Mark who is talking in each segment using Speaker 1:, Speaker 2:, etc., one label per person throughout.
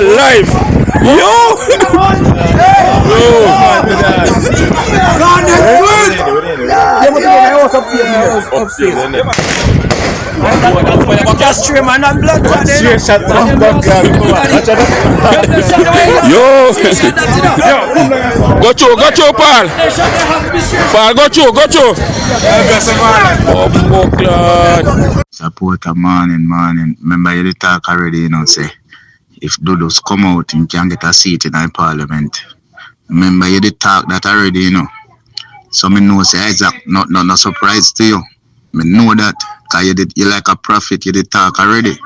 Speaker 1: man, live. Yo! Yo! Go through, Paul. Paul, go through. Oh, God.
Speaker 2: Support a morning. Remember you talk already, you know, say if Dodos come out, he can get a seat in the parliament. Remember you did talk that already, you know. So me know say Isaac, not surprise to you. Me know that, cause you like a prophet, you did talk already.
Speaker 3: We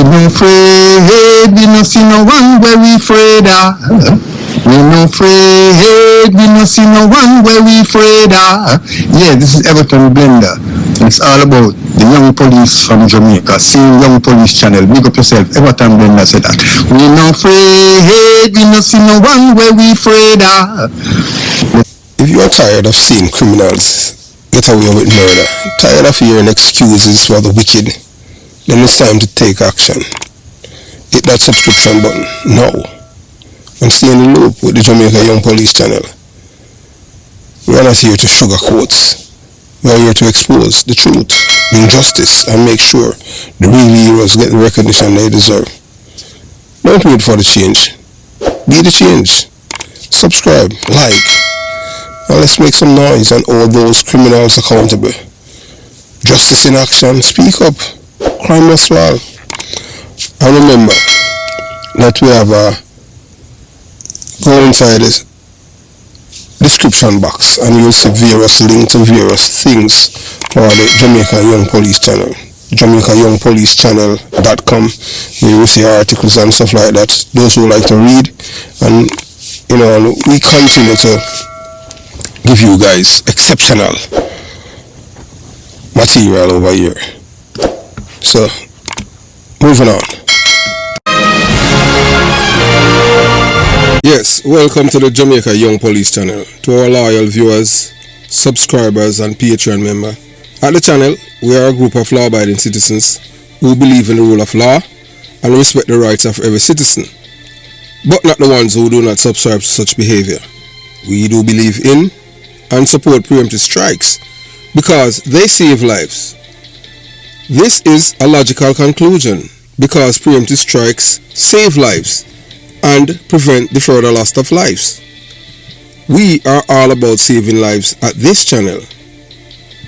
Speaker 3: no afraid, we no see no one where we afraid of. We no afraid, we no see no one where we afraid of. Yeah, this is Everton Blender. It's all about the young police from Jamaica. Seeing Young Police Channel. Big up yourself. Everton Blender said that. We no afraid, we no see no one where we afraid of.
Speaker 4: If you are tired of seeing criminals get away with murder, tired of hearing excuses for the wicked, then it's time to take action. Hit that subscription button now and stay in the loop with the Jamaica Young Police Channel. We are not here to sugarcoat. We are here to expose the truth, injustice, and make sure the real heroes get the recognition they deserve. Don't wait for the change. Be the change. Subscribe, like, and let's make some noise and hold those criminals accountable. Justice in action. Speak up. Crime must fall. And remember that we have go inside this description box and you'll see various links to various things for the Jamaica Young Police Channel. JamaicaYoungPoliceChannel.com, where you will see articles and stuff like that. Those who like to read, and you know, we continue to give you guys exceptional material over here. So, moving on. Yes, welcome to the Jamaica Young Police Channel. To our loyal viewers, subscribers and Patreon members. At the channel, we are a group of law-abiding citizens who believe in the rule of law and respect the rights of every citizen, but not the ones who do not subscribe to such behavior. We do believe in and support preemptive strikes because they save lives. This is a logical conclusion because preemptive strikes save lives and prevent the further loss of lives. We are all about saving lives at this channel.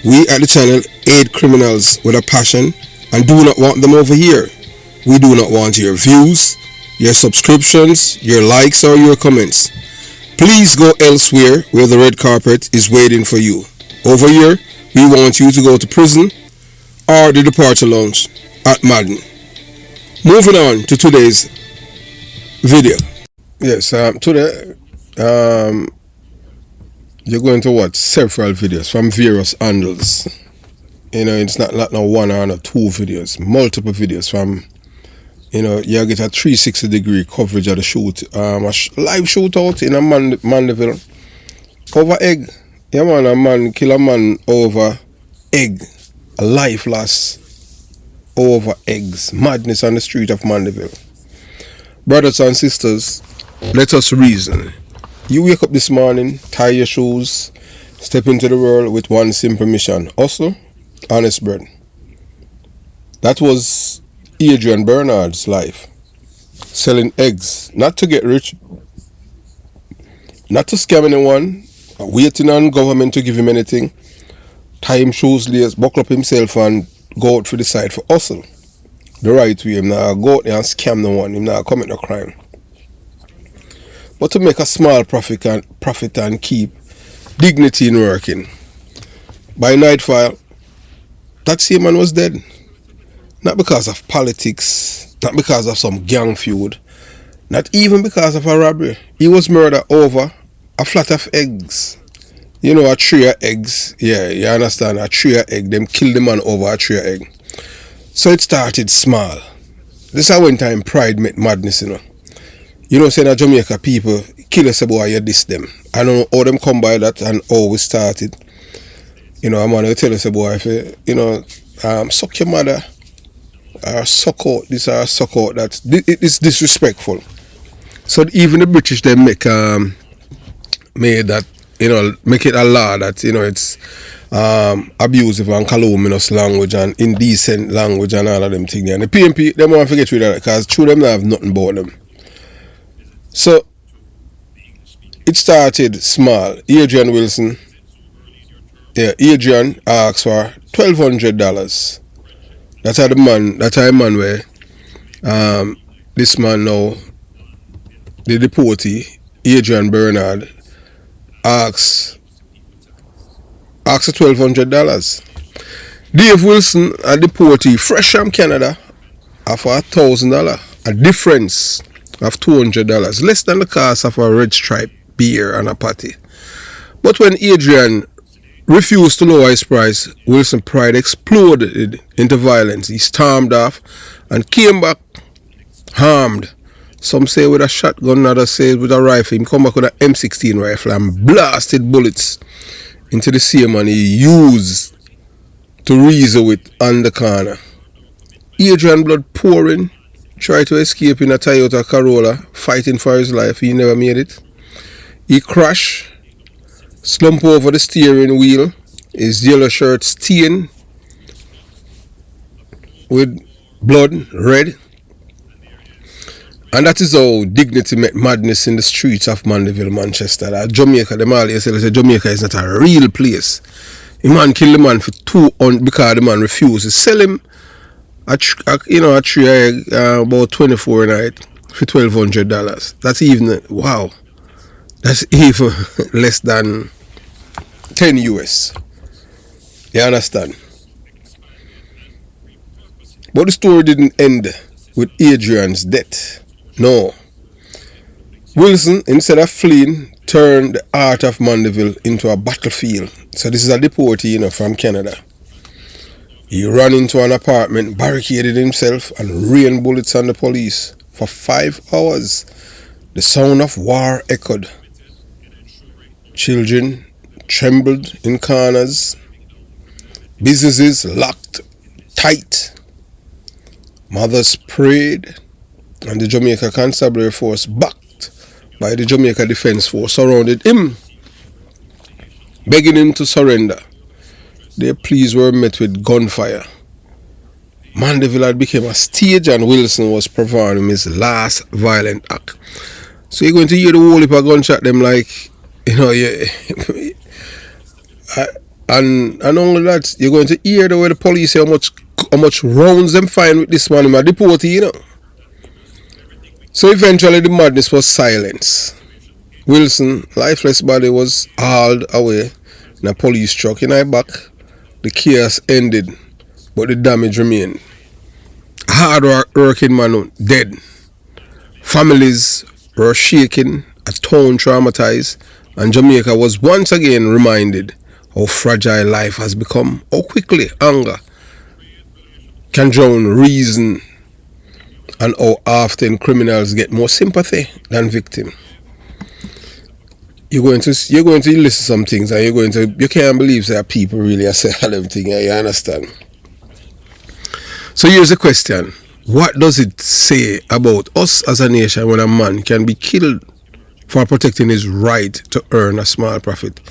Speaker 4: We at the channel aid criminals with a passion and do not want them over here. We do not want your views, your subscriptions, your likes or your comments. Please go elsewhere where the red carpet is waiting for you. Over here, we want you to go to prison or the departure lounge at Madden. Moving on to today's video. Yes, today you're going to watch several videos from various angles. You know, it's not no one or no two videos, multiple videos from, you know, you get a 360-degree coverage of the shoot, a live shootout in a Mandeville over egg. Yeah man, a man kill a man over egg, a life loss over eggs. Madness on the street of Mandeville. Brothers and sisters, let us reason. You wake up this morning, tie your shoes, step into the world with one simple mission: hustle, honest bread. That was Adrian Bernard's life. Selling eggs, not to get rich, not to scam anyone, waiting on government to give him anything. Tie him shoes, lace, buckle up himself and go out for the side for hustle. The right way. Him not go out there and scam no one. Him not commit no crime. But to make a small profit and keep dignity in working. By nightfall, that same man was dead. Not because of politics, not because of some gang feud, not even because of a robbery. He was murdered over a flat of eggs. You know, a tray of eggs. Yeah, you understand? A tray of egg. Them killed the man over a tray of egg. So it started small. This is when time pride met madness, you know. You know, saying that Jamaica people kill us boy, you diss them. I don't know how them come by that and how we started. You know, I'm gonna tell us boy, if you know, suck your mother. are suck out. These are suck out that it's disrespectful. So even the British they make made that, you know, make it a law that, you know, it's abusive and calumnious language and indecent language and all of them things. And the PMP, they want to forget rid of that because through them they have nothing about them. So it started small. Adrian Wilson, Adrian asked for $1,200. That's how the man, that's how a man where this man now, the deportee, Adrian Bernard, asks for $1,200. Dave Wilson, a deportee, fresh from Canada, offer $1,000. A difference of $200, less than the cost of a Red Stripe beer and a patty. But when Adrian refused to lower his price, Wilson's pride exploded into violence. He stormed off and came back harmed. Some say with a shotgun, others say with a rifle. He come back with an M16 rifle and blasted bullets into the same man he used to reason with on the corner. Adrian, blood pouring, tried to escape in a Toyota Corolla, fighting for his life. He never made it. He crashed, slumped over the steering wheel, his yellow shirt stained with blood red. And that is how dignity met madness in the streets of Mandeville, Manchester. That Jamaica, them always say Jamaica is not a real place. The man killed the man for because the man refused to sell him a tree egg about 24 a night for $1,200. That's even, wow, that's even less than 10 US. You understand? But the story didn't end with Adrian's death. No. Wilson, instead of fleeing, turned the heart of Mandeville into a battlefield. So this is a deportee, you know, from Canada. He ran into an apartment, barricaded himself, and rained bullets on the police. For 5 hours, the sound of war echoed. Children trembled in corners. Businesses locked tight. Mothers prayed. And the Jamaica Constabulary Force, backed by the Jamaica Defence Force, surrounded him, begging him to surrender. Their pleas were met with gunfire. Mandeville had become a stage and Wilson was performing his last violent act. So you're going to hear the whole heap of gunshot them like, you know, and only that, you're going to hear the way the police say how much rounds them find with this man, my deportee, you know. So eventually the madness was silenced. Wilson, lifeless body, was hauled away in a police truck in our back. The chaos ended, but the damage remained. A hard-working man dead. Families were shaken, a town traumatized, and Jamaica was once again reminded how fragile life has become, how quickly anger can drown reason, and how often criminals get more sympathy than victims. You're going to listen to some things and you can't believe that people really are saying all them things, you understand? So here's the question. What does it say about us as a nation when a man can be killed for protecting his right to earn a small profit?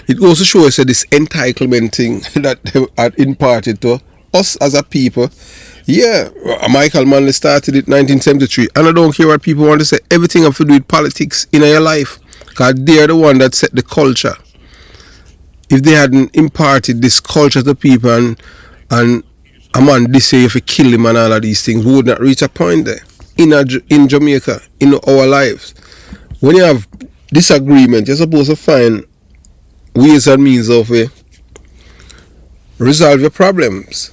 Speaker 4: It goes to show us that this entitlement thing that they had imparted to us as a people. Yeah, Michael Manley started it in 1973, and I don't care what people want to say. Everything have to do with politics in your life, because they're the one that set the culture. If they hadn't imparted this culture to people and a man this say if you kill him and all of these things, we would not reach a point there in Jamaica, in our lives. When you have disagreement, you're supposed to find ways and means of resolve your problems.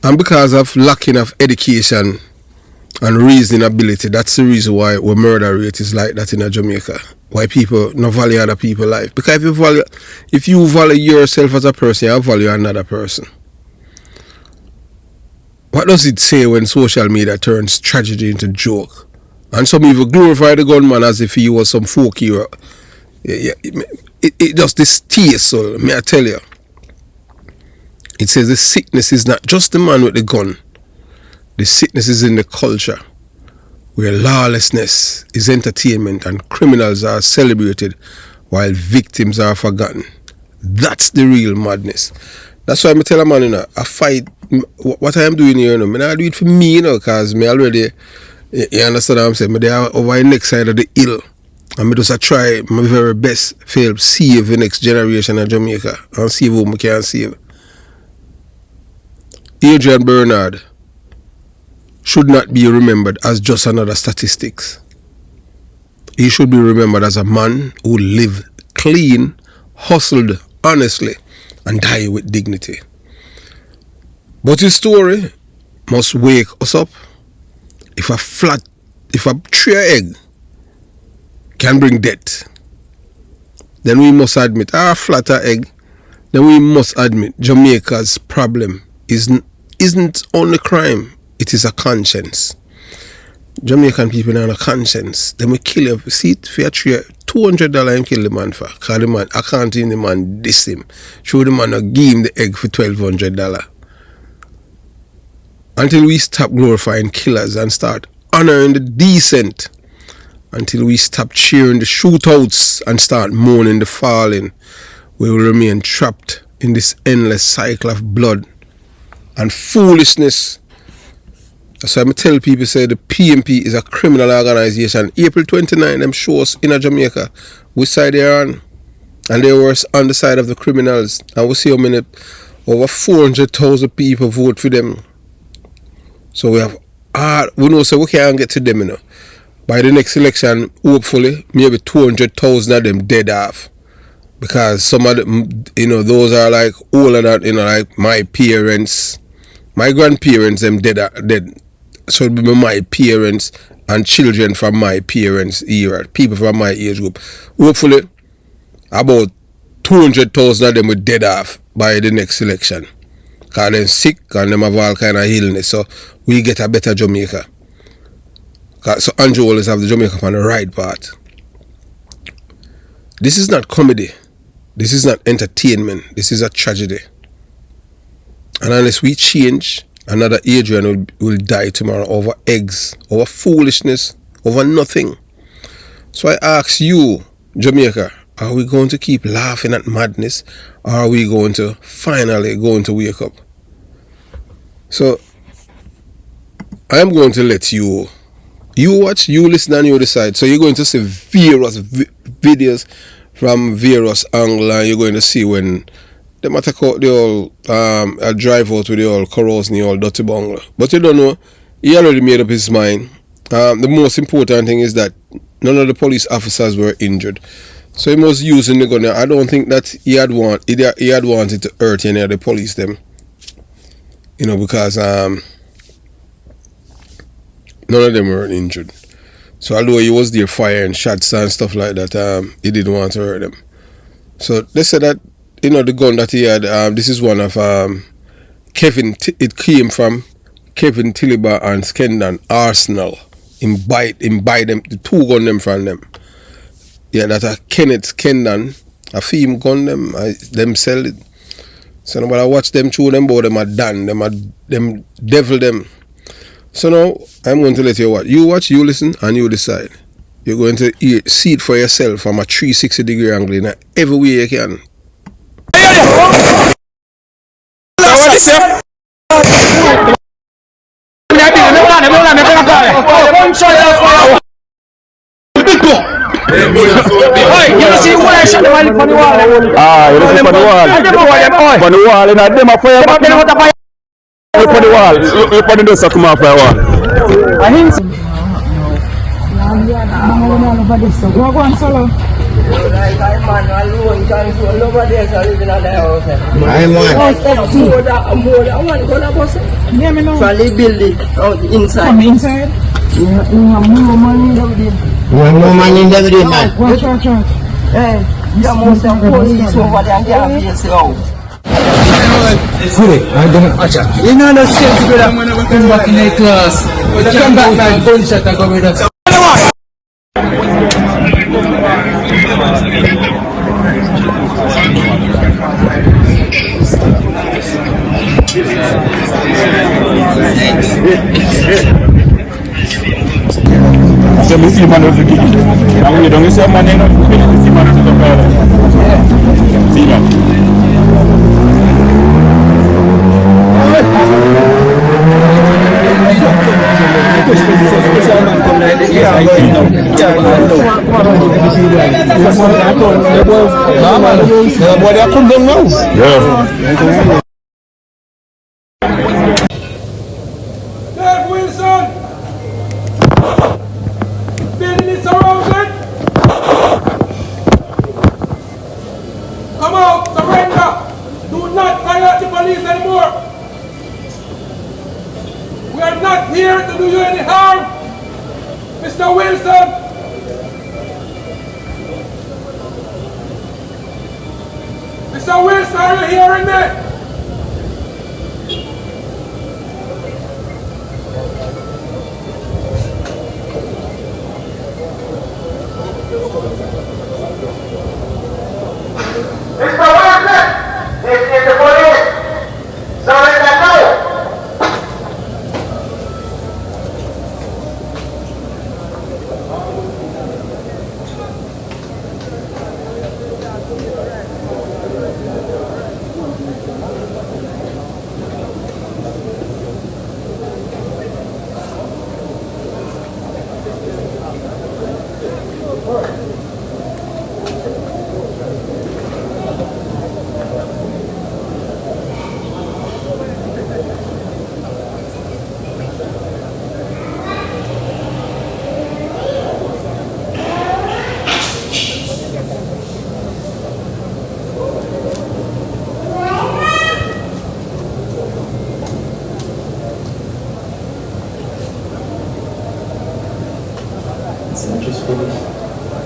Speaker 4: And because of lacking of education and reasoning ability, that's the reason why our murder rate is like that in Jamaica. Why people not value other people's life. Because if you value yourself as a person, you value another person. What does it say when social media turns tragedy into joke? And some even glorify the gunman as if he was some folk hero. It just distaste, so may I tell you. It says the sickness is not just the man with the gun. The sickness is in the culture, where lawlessness is entertainment and criminals are celebrated while victims are forgotten. That's the real madness. That's why I tell a man, you know, I fight. What I am doing here, you know, I do it for me, you know, because me already, you understand what I'm saying? They are over the next side of the hill. And I just try my very best to help save the next generation of Jamaica and save who I can save. Adrian Bernard should not be remembered as just another statistics. He should be remembered as a man who lived clean, hustled honestly, and died with dignity. But his story must wake us up. If a tree egg can bring death, then we must admit, our flatter egg, then we must admit Jamaica's problem isn't only crime, it is a conscience. Jamaican people have a conscience. Then we kill you. See it for a tree, $200 and kill the man for. Because the man, I can't even the man diss him. Show the man or give him the egg for $1,200. Until we stop glorifying killers and start honoring the decent. Until we stop cheering the shootouts and start mourning the fallen, we will remain trapped in this endless cycle of blood and foolishness. So I tell people, say the PMP is a criminal organization. April 29, them show us in Jamaica which side they are on. And they were on the side of the criminals. And we see how many, over 400,000 people vote for them. So we have, we know, so we can't get to them, you know. By the next election, hopefully, maybe 200,000 of them dead off. Because some of them, you know, those are like older than, you know, like my parents, my grandparents, them dead. So it will be my parents and children from my parents' era, people from my age group. Hopefully, about 200,000 of them will dead off by the next election. Because they're sick and them have all kind of illness. So we get a better Jamaica. So Andrew always have the Jamaica on the right part. This is not comedy. This is not entertainment. This is a tragedy. And unless we change, another Adrian will die tomorrow over eggs, over foolishness, over nothing. So I ask you, Jamaica, are we going to keep laughing at madness, or are we going to finally wake up? So I am going to let you watch, you listen, and you decide. So you're going to see various videos from various angles, and you're going to see when they might take out the old drive out with the old corals and the old dirty bungalow. But you don't know, he already made up his mind. The most important thing is that none of the police officers were injured. So he was using the gun. I don't think that he had wanted to hurt any of the police them. You know, because none of them were injured. So although he was there firing shots and stuff like that, he didn't want to hurt them. So they said that, you know, the gun that he had, this is one of Kevin, it came from Kevin Tiliba and Skendon Arsenal. Him buy them, the two gun them from them. Yeah, that a Kenneth Skendon, a film gun them sell it. So nobody watch them through them, but them are done, them devil them. So now, I'm going to let you watch, you listen, and you decide. You're going to see it for yourself from a 360-degree angle in every way you can.
Speaker 5: You see who I shot the one on the wall? You look on the wall. On the wall, and them are fire back. Look on the wall. Look on the door, so come off fire wall. I think so. Go on, solo. Inside. You have more money in the building.
Speaker 3: You have more money in the building, man.
Speaker 5: Watch. Hey, you have more police over there and they have this out. You know the sense, brother. Come back in the class. Come back like gunshot and go with us. see man was the king. You don't see a man, you see man was the king. See that? Yeah.
Speaker 6: Dave Wilson! Building is surrounded! Come out, surrender! Do not violate the police anymore! We are not here to do you any harm! Mr. Wilson! Mr. Wilson, are you hearing me?
Speaker 7: Mr. Wilson, this is the police. Surrender now.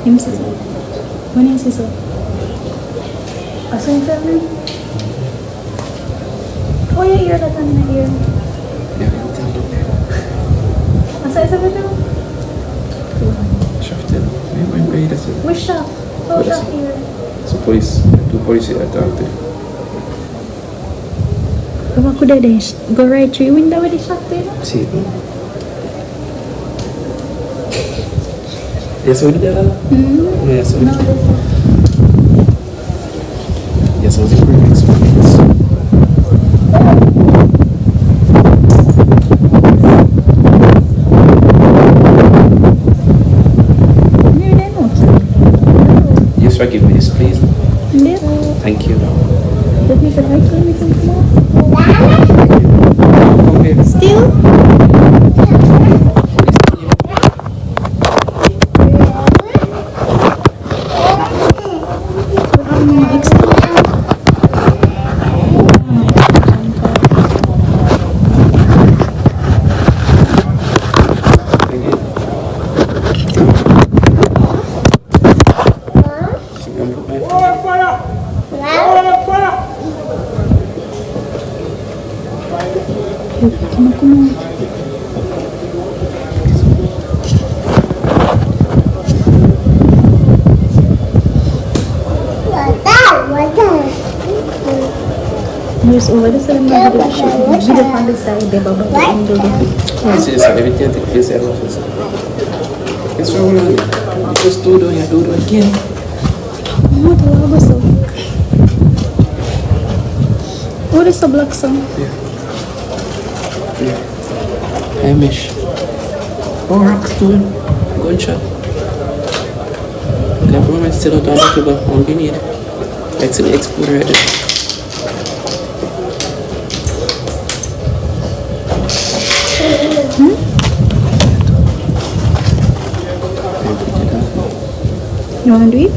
Speaker 8: Him says so. When he says so. I saw him filming. Oh, your ear, that's on my ear. I saw him filming. Which shop? Oh, shop here.
Speaker 9: So police, two police attacked it.
Speaker 8: Come could I go right through window with the shop there?
Speaker 9: See it? Yes, we did that. Yes, we did. Yes, I was a great experience. Yes, sir, give me this, please.
Speaker 8: Yeah.
Speaker 9: Thank you.
Speaker 8: Let me try to make some more.
Speaker 9: Okay.
Speaker 8: Still? Yes, over the side, my video on the side, the bubble into the
Speaker 9: Yes, everything take place at office. It's wrong. Just do it again.
Speaker 8: What the song? What is the black song?
Speaker 9: Yeah. Hamish. Oh, rock stone. Gunshot. The government still not on the on the need. It's an explode already.
Speaker 8: You want to do it?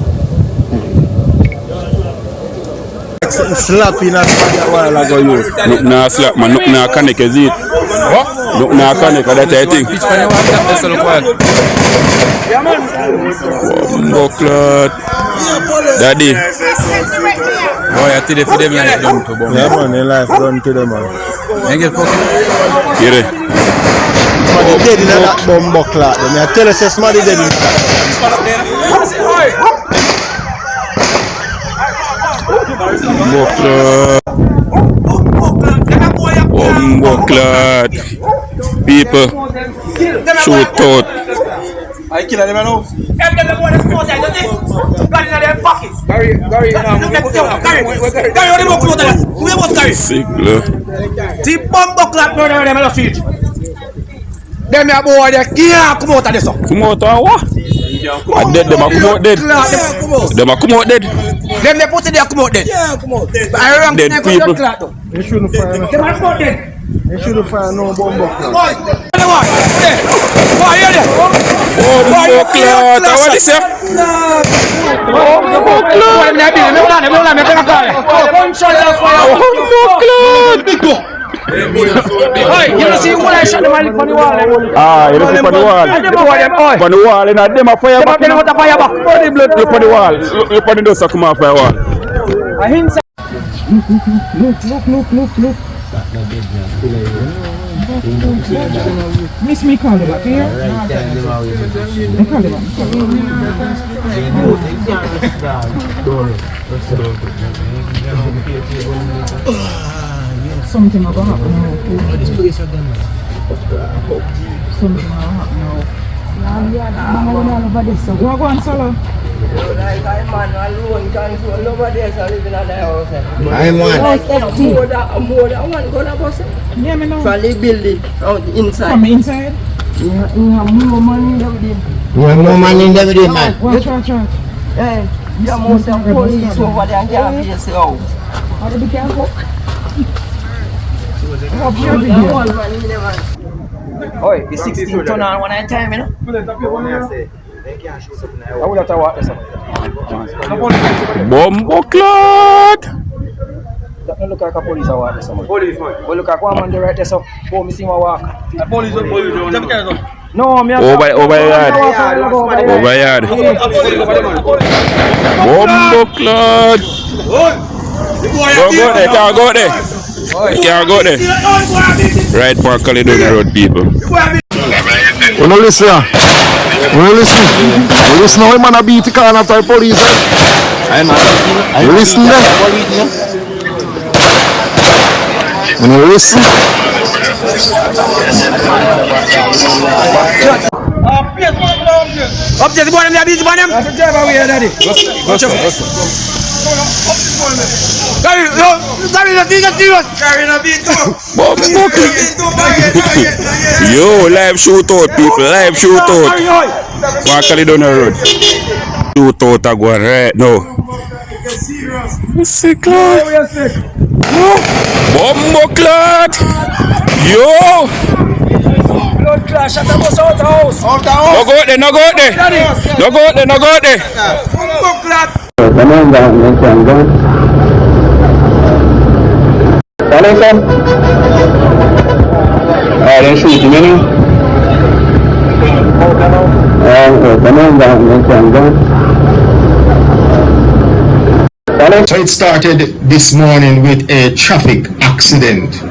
Speaker 3: Slap in a while ago, you.
Speaker 1: Look now slap man, look now connect is it? What? Look now connect, that's I think. Bucklet. Daddy.
Speaker 5: Boy, I tell you for them life done to bomb.
Speaker 3: Yeah, man, your life done to them, man.
Speaker 5: You get fucking.
Speaker 1: Here.
Speaker 3: Somebody dead in that bomb buckler. I tell you, somebody dead in that.
Speaker 1: Bucklet. People shoot out.
Speaker 10: I kill them now.
Speaker 6: Them the boy that's close, don't they? Got in their pocket.
Speaker 10: Gary,
Speaker 6: Gary, what the book close? Who the book Gary?
Speaker 1: Sick, look.
Speaker 6: The bomb clap no them on the street. Them a boy they can't come out of this.
Speaker 1: Come out of what? I dead, them a come out dead. Them a come out dead.
Speaker 6: Them they put it there come out dead. Yeah, come out dead. I am
Speaker 1: dead people.
Speaker 10: They shouldn't fire.
Speaker 6: Them a come out dead.
Speaker 10: They shouldn't fire no bomb clap.
Speaker 6: Boy, here there.
Speaker 1: Bomb clap. What is it?
Speaker 6: Hey, you don't see what I shot them on the wall?
Speaker 5: Ah, you don't see on the wall. On the wall, and them a fire back.
Speaker 6: Them a fire back.
Speaker 5: Put the blood look on the wall. Look on the dust come off the wall.
Speaker 10: Look. Miss me call them back here. I call them Something about happen now. This place are done. Something will happen now. Yeah, go on, Solo.
Speaker 3: I'm
Speaker 10: Yeah, me know.
Speaker 11: From the building out inside.
Speaker 10: From inside?
Speaker 11: Yeah, you have more money every day.
Speaker 3: You have more money every day, man.
Speaker 10: Watch.
Speaker 11: Hey, you have most of the police over there and can't face the house.
Speaker 10: How do you be careful?
Speaker 11: Oi, the 16 ton on one at a time, you know?
Speaker 10: I would have to walk this up.
Speaker 1: Bomb clap.
Speaker 10: That don't look like a police walk this up. Police man. But look like one man right there, so for me see my walk.
Speaker 6: A police.
Speaker 10: No, me
Speaker 1: Over yard. Bomb clap. Go there, can't go there. Can't go there. Right for KlLLED road, people.
Speaker 3: You know, listen. You listen how man a beat the car after the police. You listen there. When you listen.
Speaker 6: Up there, the boy, them beat them.
Speaker 10: That's the driver we here, daddy.
Speaker 6: Gary, the thing is serious. Gary, no beat too.
Speaker 1: Yo, live shootout, people. Live shootout. For KlLLED road. Shootout are going right now. Sick, lad. Bomb clot. Yo.
Speaker 10: Blood clash at the bus out the house.
Speaker 1: No go there.
Speaker 6: Bomb clot.
Speaker 5: Then shoot him, you know?
Speaker 3: So it started this morning with a traffic accident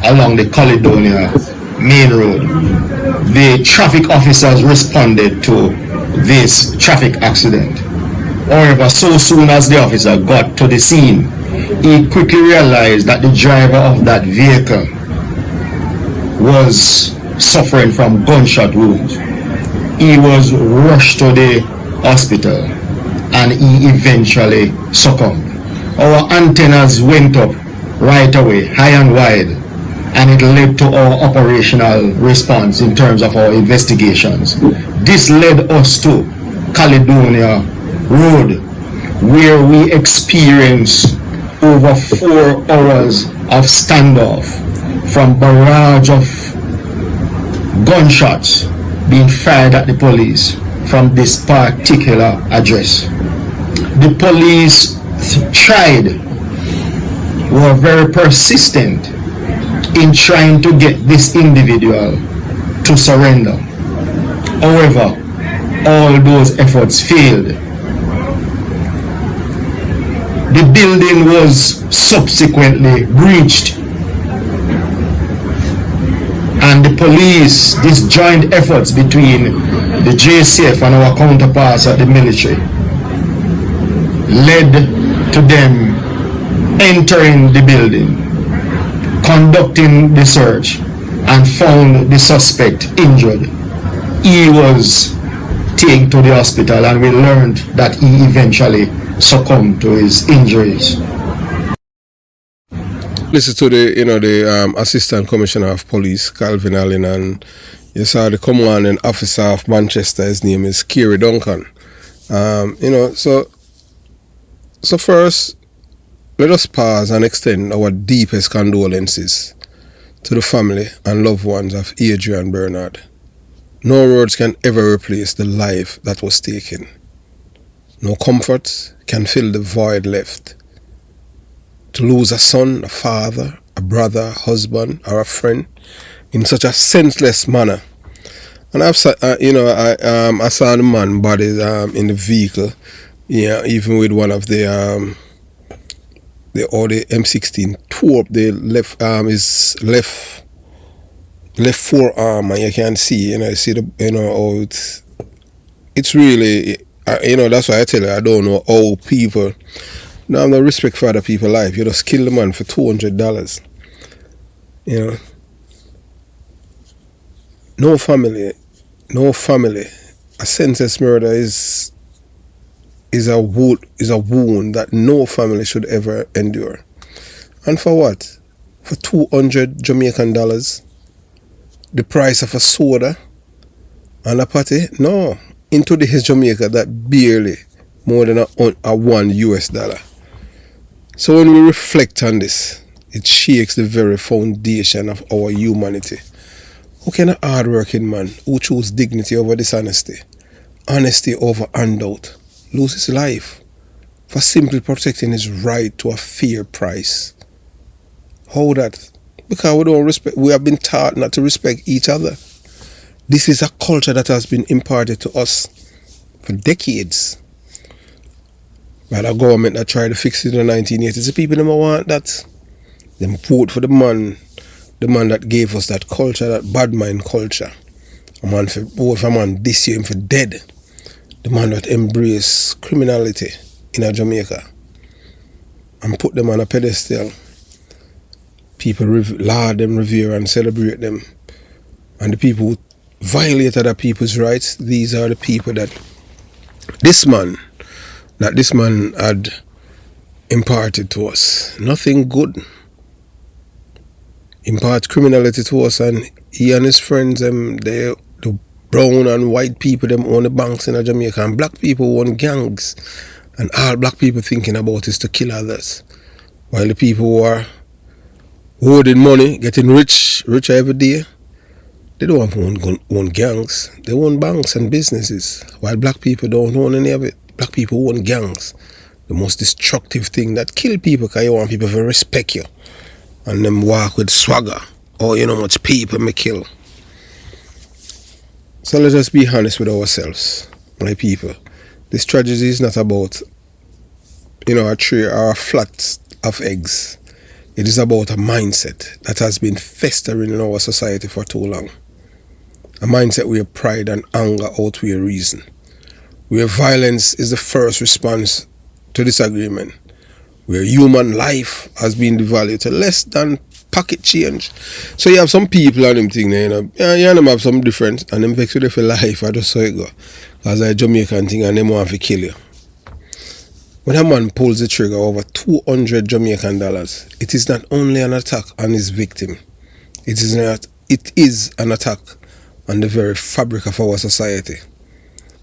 Speaker 3: along the Caledonia main road. The traffic officers responded to this traffic accident. However, so soon as the officer got to the scene, he quickly realized that the driver of that vehicle was suffering from gunshot wounds. He was rushed to the hospital and he eventually succumbed. Our antennas went up right away, high and wide, and it led to our operational response in terms of our investigations. This led us to Caledonia Road, where we experienced over 4 hours of standoff from barrage of gunshots being fired at the police from this particular address. The police were very persistent in trying to get this individual to surrender. However, all those efforts failed. The building was subsequently breached, and the police, these joint efforts between the JCF and our counterparts at the military, led to them entering the building, conducting the search, and found the suspect injured. He was
Speaker 12: taken to the hospital, and we learned that he eventually succumbed to his injuries.
Speaker 4: Listen to the Assistant Commissioner of Police, Calvin Allen, and you saw the commanding officer of Manchester. His name is Kerry Duncan. So first, let us pause and extend our deepest condolences to the family and loved ones of Adrian Bernard. No words can ever replace the life that was taken. No comfort can fill the void left. To lose a son, a father, a brother, a husband, or a friend in such a senseless manner. And I saw the man body in the vehicle, even with one of the M16 tore up the his left forearm, and you can see, you see how it's really, that's why I tell you, I don't know how people. No, I have no respect for other people's life. You just kill the man for $200. No family. A senseless murder is a wound that no family should ever endure. And for what? For $200 Jamaican dollars? The price of a soda and a patty? No. In today's Jamaica, that barely more than a $1. So when we reflect on this, it shakes the very foundation of our humanity. How can a hard-working man who chose dignity over dishonesty, honesty over handout, lose his life for simply protecting his right to a fair price? How that? Because we have been taught not to respect each other. This is a culture that has been imparted to us for decades by the government that tried to fix it in the 1980s. The people don't want that. They vote for the man that gave us that culture, that bad mind culture. A man for vote for a man this year him for dead. The man that embrace criminality in Jamaica and put them on a pedestal. People laud them, revere and celebrate them. And the people who violate other people's rights, these are the people that this man had imparted to us. Nothing good. Impart criminality to us, and he and his friends, the brown and white people, them own the banks in Jamaica, and black people own gangs. And all black people thinking about is to kill others. While the people who are hoarding money, getting richer every day, they don't own gangs. They own banks and businesses. While black people don't own any of it. Black people own gangs. The most destructive thing that kill people because you want people to respect you. And them walk with swagger. Oh, you know how much people may kill. So let's just be honest with ourselves, my people. This tragedy is not about, a tray or a flat of eggs. It is about a mindset that has been festering in our society for too long. A mindset where pride and anger outweigh reason. Where violence is the first response to disagreement. Where human life has been devalued to less than pocket change. So you have some people on them thing there, you them have some difference, and them vex with them for life. I just saw it go. Because a Jamaican thing and them want to kill you. When a man pulls the trigger over $200 Jamaican dollars, it is not only an attack on his victim. It is an attack on the very fabric of our society.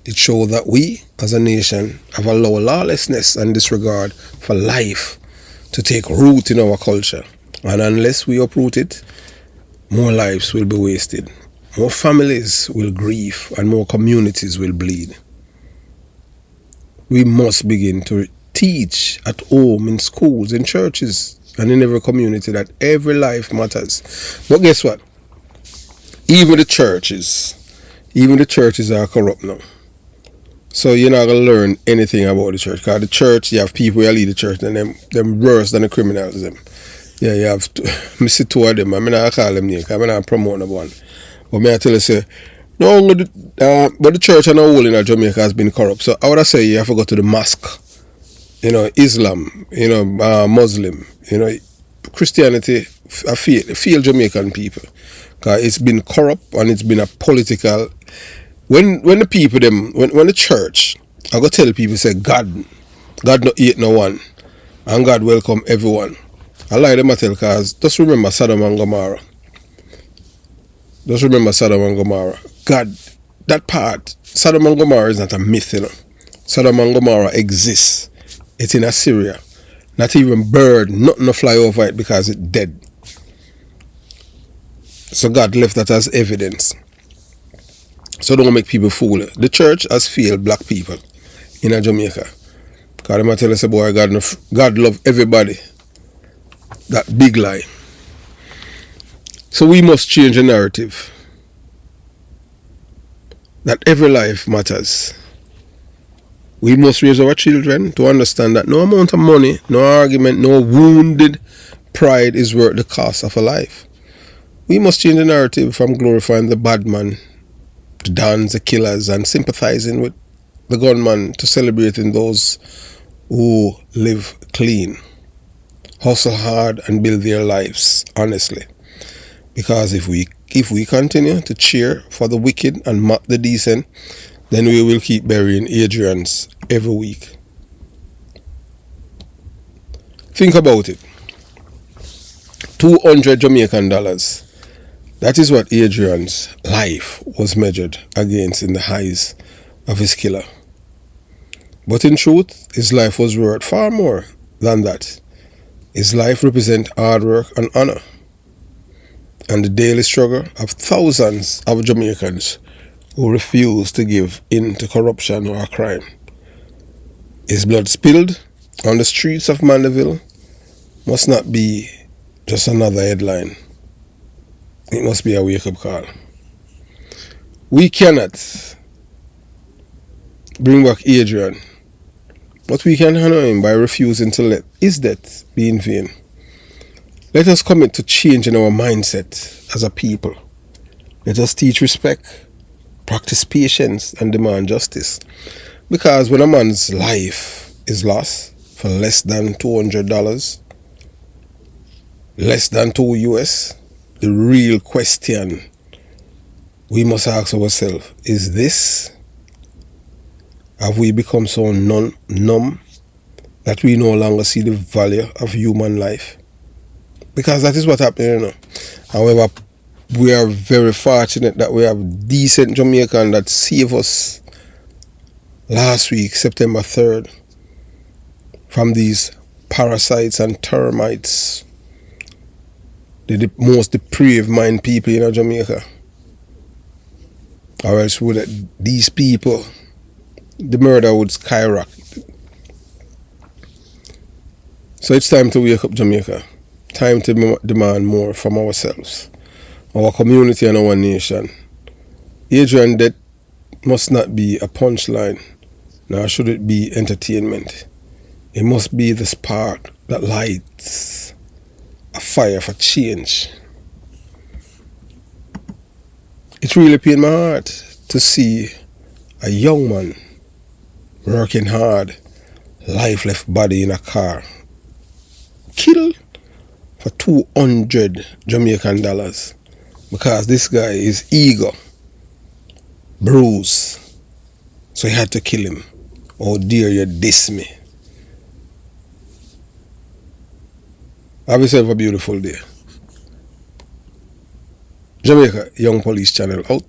Speaker 4: It shows that we, as a nation, have allowed lawlessness and disregard for life to take root in our culture. And unless we uproot it, more lives will be wasted. More families will grieve and more communities will bleed. We must begin to teach at home, in schools, in churches, and in every community that every life matters. But guess what? Even the churches are corrupt now. So you're not going to learn anything about the church. Because the church, you have people who lead the church, and them worse than the criminals. Them. Yeah, you have me see two of them. I'm not call them name, because I'm not promote them one. But I tell you, say, no, but the church and the whole in Jamaica has been corrupt. So I would say you have to go to the mosque. Islam, Muslim, Christianity, I feel Jamaican people. Because it's been corrupt and it's been a political when the people them when the church I go tell people say God no hate no one and God welcome everyone. I like them I tell cause just remember Sodom and Gomorrah. Just remember Sodom and Gomorrah. God, that part, Sodom and Gomorrah is not a myth, you know. Sodom and Gomorrah exists. It's in Assyria. Not even bird, nothing to fly over it because it's dead. So God left that as evidence. So don't make people fool. The church has failed black people in Jamaica. Because they might tell us, boy, God love everybody. That big lie. So we must change the narrative. That every life matters. We must raise our children to understand that no amount of money, no argument, no wounded pride is worth the cost of a life. We must change the narrative from glorifying the bad man, the dons, the killers, and sympathizing with the gunman to celebrating those who live clean, hustle hard, and build their lives honestly. Because if we continue to cheer for the wicked and mock the decent, then we will keep burying Adrians every week. Think about it. $200 Jamaican. That is what Adrian's life was measured against in the eyes of his killer. But in truth, his life was worth far more than that. His life represents hard work and honor, and the daily struggle of thousands of Jamaicans who refuse to give in to corruption or crime. His blood spilled on the streets of Mandeville must not be just another headline. It must be a wake-up call. We cannot bring back Adrian, but we can honor him by refusing to let his death be in vain. Let us commit to changing our mindset as a people. Let us teach respect, practice patience, and demand justice. Because when a man's life is lost for less than $200, less than $2 US, the real question we must ask ourselves is this: have we become so numb that we no longer see the value of human life? Because that is what happened, you know. However, we are very fortunate that we have decent Jamaican that saved us last week, September 3rd, from these parasites and termites, the most depraved mind people in Jamaica. Or else would these people, the murder would skyrocket. So it's time to wake up, Jamaica. Time to demand more from ourselves, our community, and our nation. Adrian death must not be a punchline, nor should it be entertainment. It must be the spark that lights a fire for change. It really pained my heart to see a young man working hard, life left body in a car, killed for $200 Jamaican, because this guy is ego bruised, so he had to kill him. Oh dear, you diss me. Have yourself a beautiful day. Jamaica Young Police Channel out.